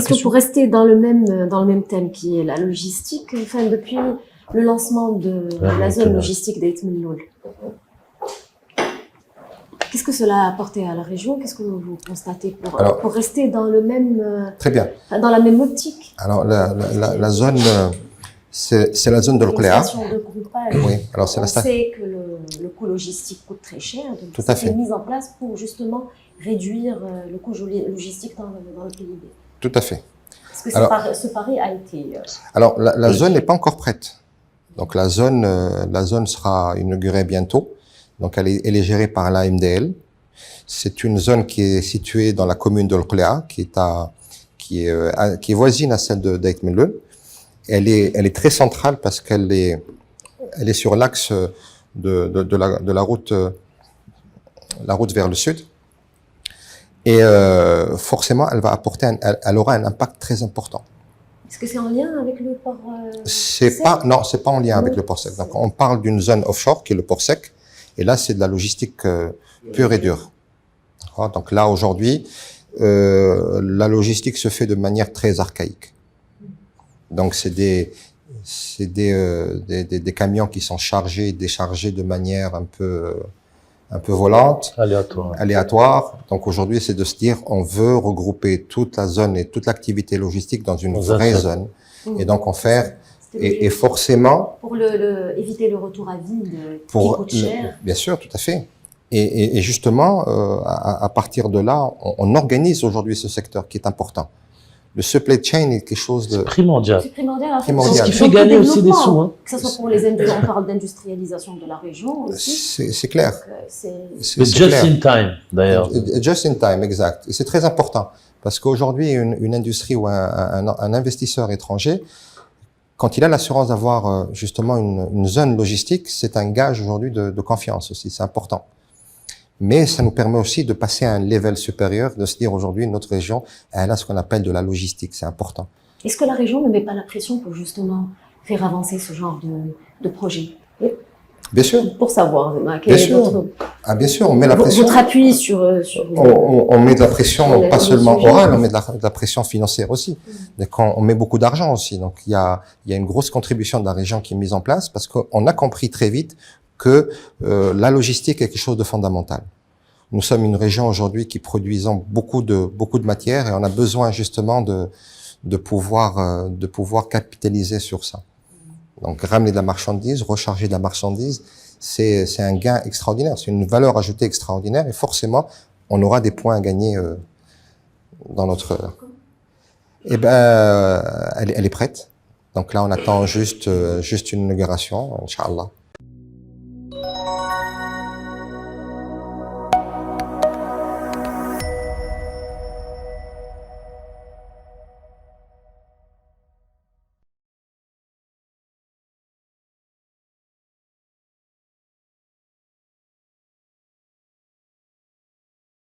question pour rester dans le même thème qui est la logistique. Enfin, depuis le lancement de la zone logistique d'Ait Melloul, qu'est-ce que cela a apporté à la région? Qu'est-ce que vous constatez pour rester dans le même, très bien, dans la même optique? Alors, la zone, c'est la zone de l'Oqléa. Oui, alors c'est on sait que le coût logistique coûte très cher, donc tout à fait. C'est mis en place pour justement réduire le coût logistique dans le PIB. Tout à fait. Est-ce que ce pari a été... Alors, la zone n'est pas encore prête. Donc, la zone sera inaugurée bientôt. Donc, elle est gérée par l'AMDL. C'est une zone qui est située dans la commune de l'Oqléa, qui est voisine à celle d'Ait Melloul. Elle est très centrale parce qu'elle est sur l'axe de la route vers le sud. Et forcément, elle aura un impact très important. Est-ce que c'est en lien avec le port sec? Non, c'est pas en lien avec le port sec. Donc, on parle d'une zone offshore qui est le port sec. Et là, c'est de la logistique pure et dure. Donc là, aujourd'hui, la logistique se fait de manière très archaïque. Donc, c'est des camions qui sont chargés et déchargés de manière un peu volante, aléatoire. Donc aujourd'hui, c'est de se dire, on veut regrouper toute la zone et toute l'activité logistique dans une vraie zone. Et donc en faire, et forcément... Pour éviter le retour à vide qui coûte cher. Bien sûr, tout à fait. Et justement, à partir de là, on organise aujourd'hui ce secteur qui est important. Le supply chain est quelque chose de... primordial. C'est primordial. Primordial. Ce qui fait gagner aussi des sous. Hein. Que ce soit pour on parle d'industrialisation de la région aussi. C'est clair. C'est just in time, d'ailleurs. Just in time, exact. Et c'est très important. Parce qu'aujourd'hui, une industrie ou un investisseur étranger, quand il a l'assurance d'avoir justement une zone logistique, c'est un gage aujourd'hui de confiance aussi. C'est important. Mais ça nous permet aussi de passer à un level supérieur, de se dire aujourd'hui, notre région, elle a ce qu'on appelle de la logistique, c'est important. Est-ce que la région ne met pas la pression pour justement faire avancer ce genre de projet? Bien sûr. Pour savoir, bien sûr. Bien sûr, on met la pression. Votre appui sur on met de la pression, pas seulement orale, on met de la pression financière aussi. Donc on met beaucoup d'argent aussi. Donc il y a une grosse contribution de la région qui est mise en place parce qu'on a compris très vite que la logistique est quelque chose de fondamental. Nous sommes une région aujourd'hui qui produisons beaucoup de matières et on a besoin justement de pouvoir capitaliser sur ça. Donc ramener de la marchandise, recharger de la marchandise, c'est un gain extraordinaire, c'est une valeur ajoutée extraordinaire et forcément on aura des points à gagner dans notre. Elle est prête. Donc là on attend juste une inauguration, Inch'Allah.